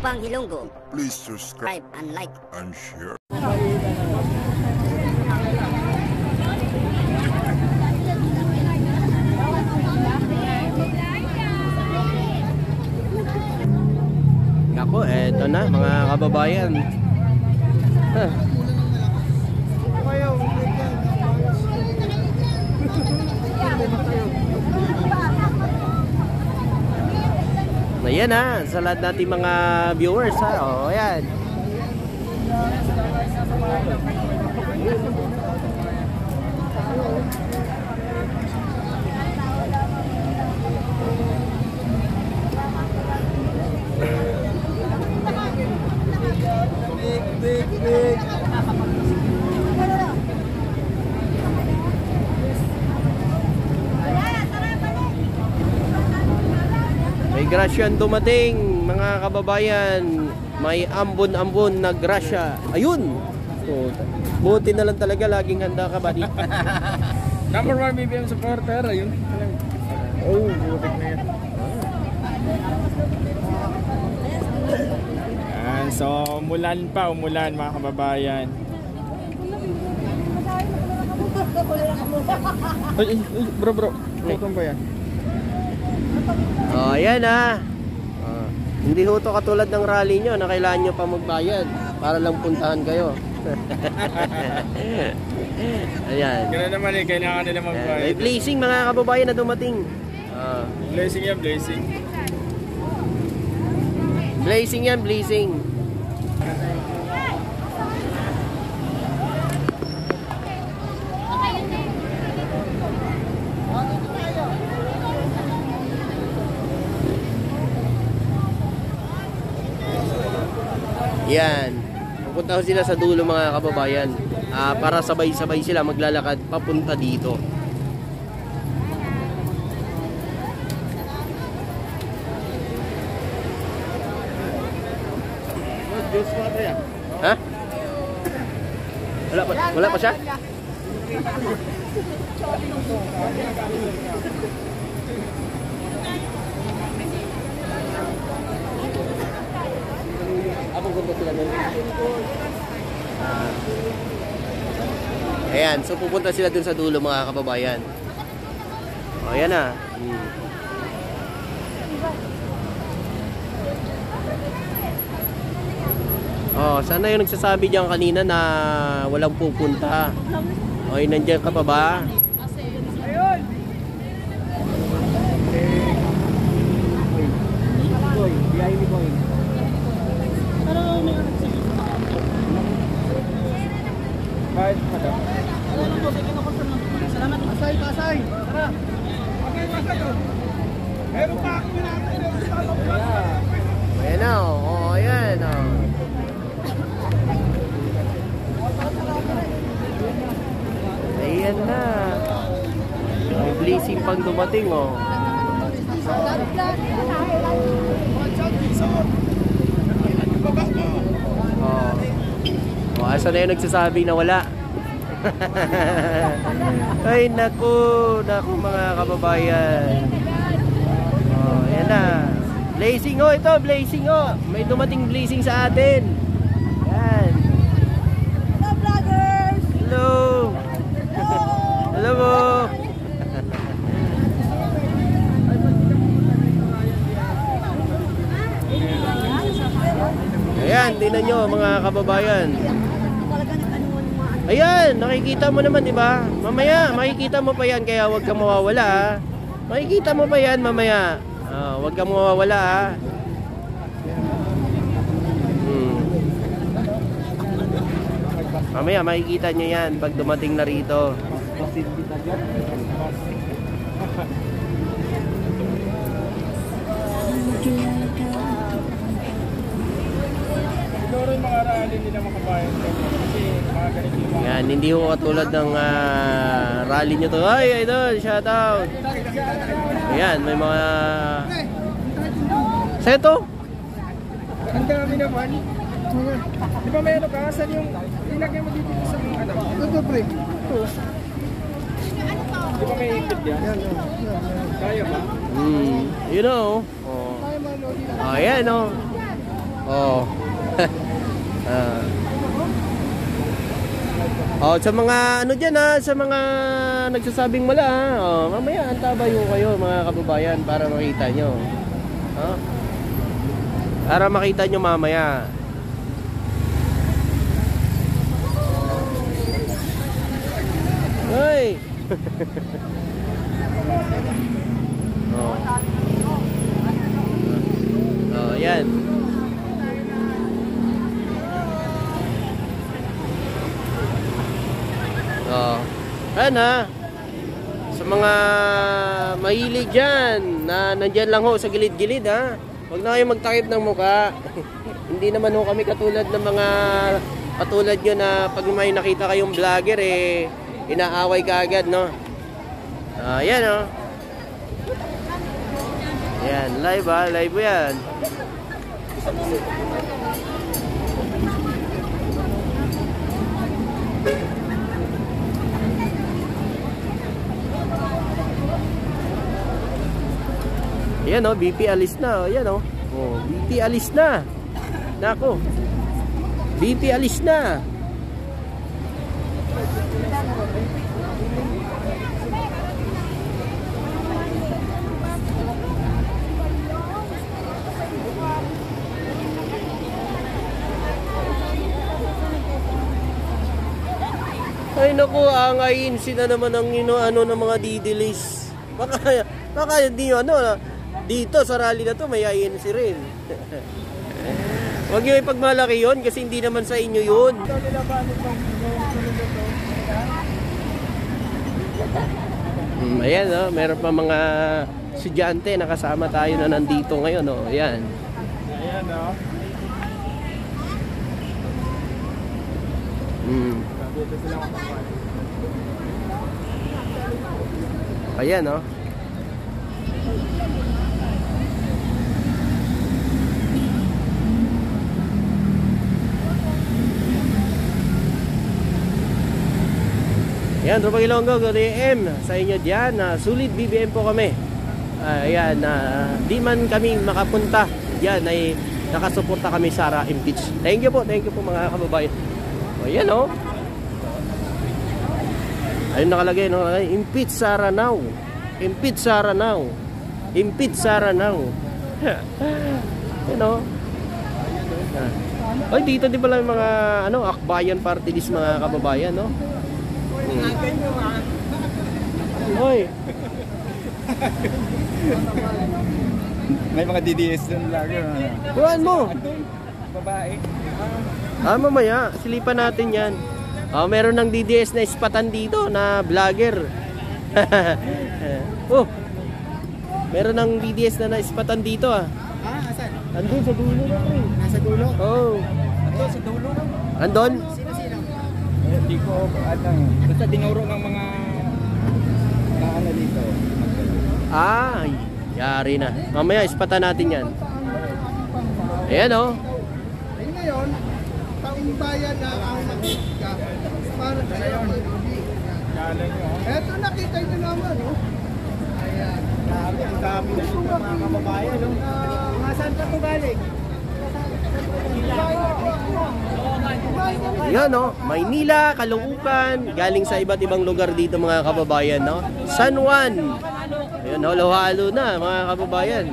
Upang Ilonggo, please subscribe and like and share. Ako, eto na mga kababayan. Ayan ha, sa lahat natin mga viewers ha. O, ayan. May grasyan dumating mga kababayan. May ambon-ambon na grasya. Ayun. So, buti na lang talaga laging handa ka, buddy. Number 1 BBM supporter. Ayun. Oh, butik na yan. Yan. So, umulan mga kababayan. Ay, bro. Tutong ba yan? Oh, ayan ha. Hindi ho to katulad ng rally nyo na kailangan nyo pa magbayad para lang puntahan kayo. Ayan. Ganoon naman kailangan nila magbayad. May blessing mga kababayan na dumating. Blessing yan, blessing. Blessing yan, blessing. Yan. Pupunta sila sa dulo mga kababayan. Para sabay-sabay sila maglalakad papunta dito. Ha? Wala pa siya? Ayan, so pupunta sila dun sa dulo mga kababayan. O, ayan na. Oh, sana yung nagsasabi diyan kanina na walang pupunta. O, nandiyan ka pa ba? Ayun! Boy, behind me boy. Kahit madam. Salamat. Pasay. Tara. Okay, pasay. Meron pa ako Ayan na, oh, ayan, oh. Ayan na. May blessing pang dumating, oh. Oh, asa na yung nagsasabi na wala? Ay, naku mga kababayan. Oh, ayan na. Blessing, oh, ito, blessing, oh. May dumating blessing sa atin. Yan. Hello, vloggers! Hello. Hello mo. Ayan, tingnan nyo mga kababayan. Ayan, nakikita mo naman, di ba? Mamaya, makikita mo pa yan, kaya huwag kang mawawala, ha? Makikita mo pa yan mamaya. Huwag kang mawawala, ha? Mamaya, makikita nyo yan pag dumating na rito. Siguro yung mga rally nila makabayan kasi mga ganito yung mga... Yan, hindi ko katulad ng rally nyo to. Ay, idol, shout out. Ayan, may mga... Seto? Ang dami naman. Di ba may ano ka? Saan yung ilagay mo dito sa mga ano? Ito, pre. Ito. Di ba may ipit yan? Kaya ba? You know. Oh. Ayan, oh. Oh. Oh, sa mga ano diyan ha, sa mga nagsasabing mala ha. Oh, mamaya antabayo kayo mga kababayan para makita nyo. Oh. Para makita nyo mamaya. Hoy. Oh. Oh, yan. Oh. Ayan ha. Sa mga mahilig dyan na nandyan lang ho sa gilid-gilid ha. Huwag na kayo magtakip ng muka. Hindi naman ho kami katulad ng mga katulad nyo na pag may nakita kayong vlogger eh inaaway ka agad no. Ayan o. Ayan, live ha. Live po yan. Ayan o, BP alis na. Ayan o. Oh, BP alis na. Nako. BP alis na. Ay naku, angayin sila naman ang ano ng mga didilis. Baka hindi nyo ano, dito sa rally na to may INC rin. Huwag nyo ipagmalaki yun kasi hindi naman sa inyo yun. Ayan o, meron pa mga estudyante na kasama tayo na nandito ngayon o. Ayan. Ayan o. Ayan o. Ayan, Tropa Ilonggo, good AM sa inyo dyan. Sulit BBM po kami. Ayan, di man kami makapunta dyan ay nakasuporta kami sa impeach. Thank you po mga kababayan. Ayan o. Ayun nakalagay, no? Impeach Sara now. Impeach Sara now. Impeach Sara now. Ayan o. Ay, dito din pala yung mga ano, Akbayan party list mga kababayan, no? Hoy. May mga DDS dun lagi. Kuhaan mo. Babae. Mamaya, silipan natin yan. Meron ng DDS na ispatan dito na vlogger. Oh. Meron ng DDS na naispatan dito ah. Asan? Andun sa dulo na rin. Nasa dulo? Oh. Andun sa dulo? Andun? Sino? Hindi ko ano. Basta dinuro ng mga ano dito. Ay, yari na. Mamaya ispatan natin yan. Ayan oh. Ay ngayon, paumbayan na ang nakita para sa iyo. Galing nyo. Eto nakita nyo naman, no? Ayan. Ang dami na ito mga kababayan. Saan ka ito galing? Yan no, Maynila, Caloocan, galing sa iba't ibang lugar dito mga kababayan, no? San Juan. Ayun, halo-halo na mga kababayan.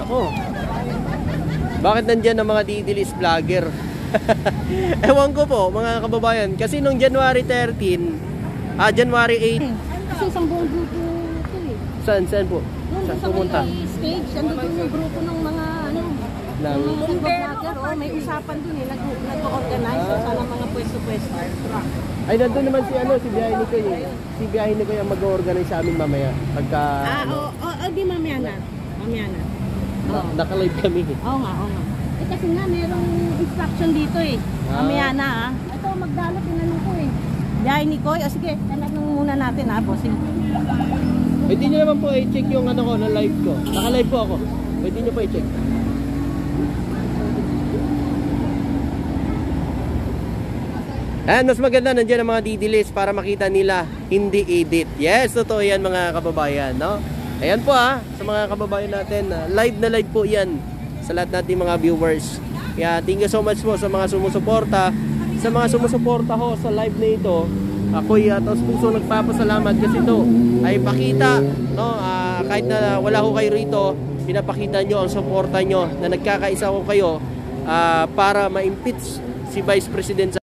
Ako. Bakit nandiyan ang mga didilis vlogger? Ewan ko po mga kababayan, kasi nung January 13, January 8. Kasi isang buong grupo ito eh. Saan po? Saan pumunta? Stage, andun yung grupo ng mga ano, Ng mga vlogger, may usapan dun eh, nag-organize sana mga pwesto-pwesto. Ay, nandun naman si ano, si Biyahe ni Koy. Si Biyahe ni Koy ang mag-organize sa amin mamaya. Pagka Di mamaya na. Mamaya na. Naka-live kami. Oo nga. Eh kasi nga, merong instruction dito eh. Mamaya na ah. Ito, magdalo, tinanong ko eh. Biyahe ni Koy, o sige, tanong muna natin ha, bossing. Pwede nyo naman po i-check yung ano ko, na live ko. Naka-live po ako. Pwede nyo po i-check. Ayan, mas maganda nandiyan ang mga didilis para makita nila, hindi edit. Yes, totoo yan mga kababayan, no? Ayan po sa mga kababayan natin, live na live po yan sa lahat natin mga viewers. Kaya thank you so much po sa mga sumusuporta. Sa mga sumusuporta ho sa live na ito, ako'y taos puso nagpapasalamat kasi ito ay pakita, no, kahit na wala ho kayo rito, pinapakita nyo ang suporta nyo na nagkakaisa ko kayo para ma-impeach si Vice President